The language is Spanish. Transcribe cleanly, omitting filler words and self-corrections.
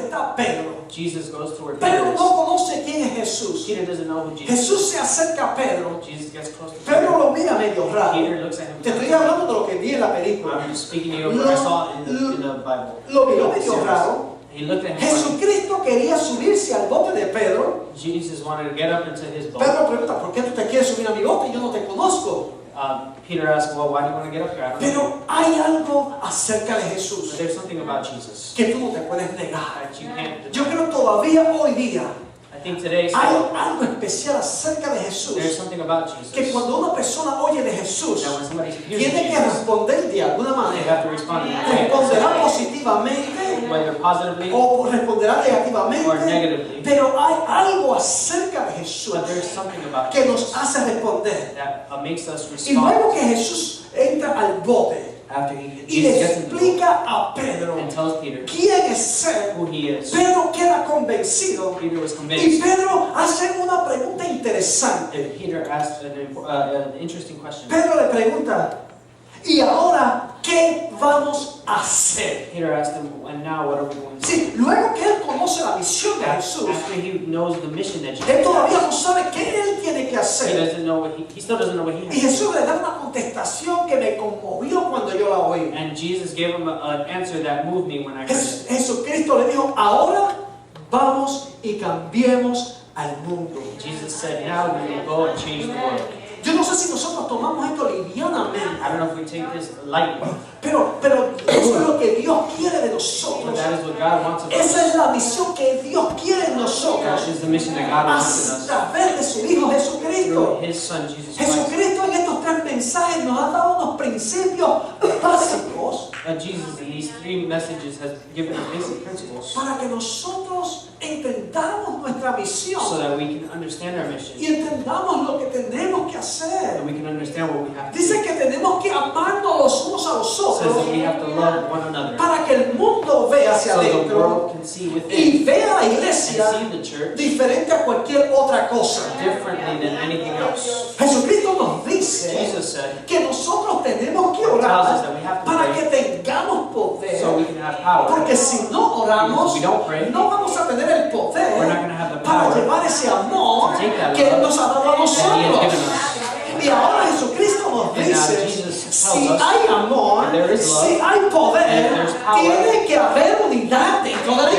está Pedro. Jesus goes to where Peter Pedro is. no conoce quién es Jesús. Peter doesn't know who Jesus is. Jesús se acerca a Pedro. Jesus gets close to Pedro Peter. lo mira medio raro. Peter looks at him. Te estoy hablando de lo que vi en la película. I'm speaking to you of what I saw in the Bible. Lo miró medio raro. He looked at him. Funny. Jesucristo quería subirse al bote de Pedro. Jesus wanted to get up into his boat. Pedro pregunta, ¿por qué tú te quieres subir a mi bote? Yo no te conozco. Peter asked, well, why do you want to get up here? I don't know. Pero hay algo acerca de But Jesús there's something about Jesus que tú no te puedes negar. that you can't Yo deny. creo todavía hoy día I think today hay still, algo especial acerca de there's Jesús. something about Jesus Que cuando una persona oye de Jesús, that when somebody hears tiene que Jesus, responder de alguna they manera. have to respond in a way, Responderá positivamente whether positively o responderá or negativamente. negatively. Pero hay algo acerca de Jesús But there's something about que nos Jesus hace responder. that makes us Y luego respond que Jesús entra al bote after y le Jesus gets in the boat explica a Pedro and tells Peter quién es él, who he is. Pedro queda convencido Peter was y convinced. Pedro hace una pregunta interesante. And Peter asked an interesting question. Pedro le pregunta, ¿y ahora qué vamos a hacer? Peter asked him, and now what are we going to do? Sí, luego que él conoce la misión de Jesús, After he knows the mission that él Jesus todavía has, no sabe qué él tiene que he hacer. doesn't know what he still doesn't know what he Y has. Jesús le da una contestación que me conmovió cuando yo la oí. And Jesus gave him an answer that moved me when I heard it. Jesucristo le dijo, ahora vamos y cambiemos al mundo. Jesus said, now we will go and change the world. Yo no sé si nosotros tomamos esto livianamente, I don't know if we take this lightly, pero eso es lo que Dios quiere de but nosotros. that is what God wants of Esa us. es la misión que Dios quiere en That nosotros is the mission that God wants in a us. través de su Hijo Jesucristo. Through His Son, Jesus Christ. Jesucristo en estos tres mensajes nos ha dado unos principios básicos Jesus in these three messages has given us basic principles para que nosotros entendamos nuestra so misión that we can understand our y mission, entendamos lo que tenemos que hacer. and we can understand what we have to Dice do. que tenemos que amarnos los unos a los It says otros that we have to love one another para que el mundo vea hacia so the adentro world can see within y vea a la and iglesia see the church diferente a cualquier otra cosa. differently than anything else. Jesucristo nos dice Jesus said, que nosotros tenemos que tells us orar that we have to para que pray tengamos poder. so we can have power. Porque si no oramos, Because if we don't pray, no vamos a tener el we're poder not going to have the para power llevar ese amor to take that que Él love nos ha dado a that He has given nosotros. us. Y ahora Jesucristo nos And now dice, Jesus tells si us hay amor, that there is love, si hay poder, and there's power, tiene que haber unidad dentro de la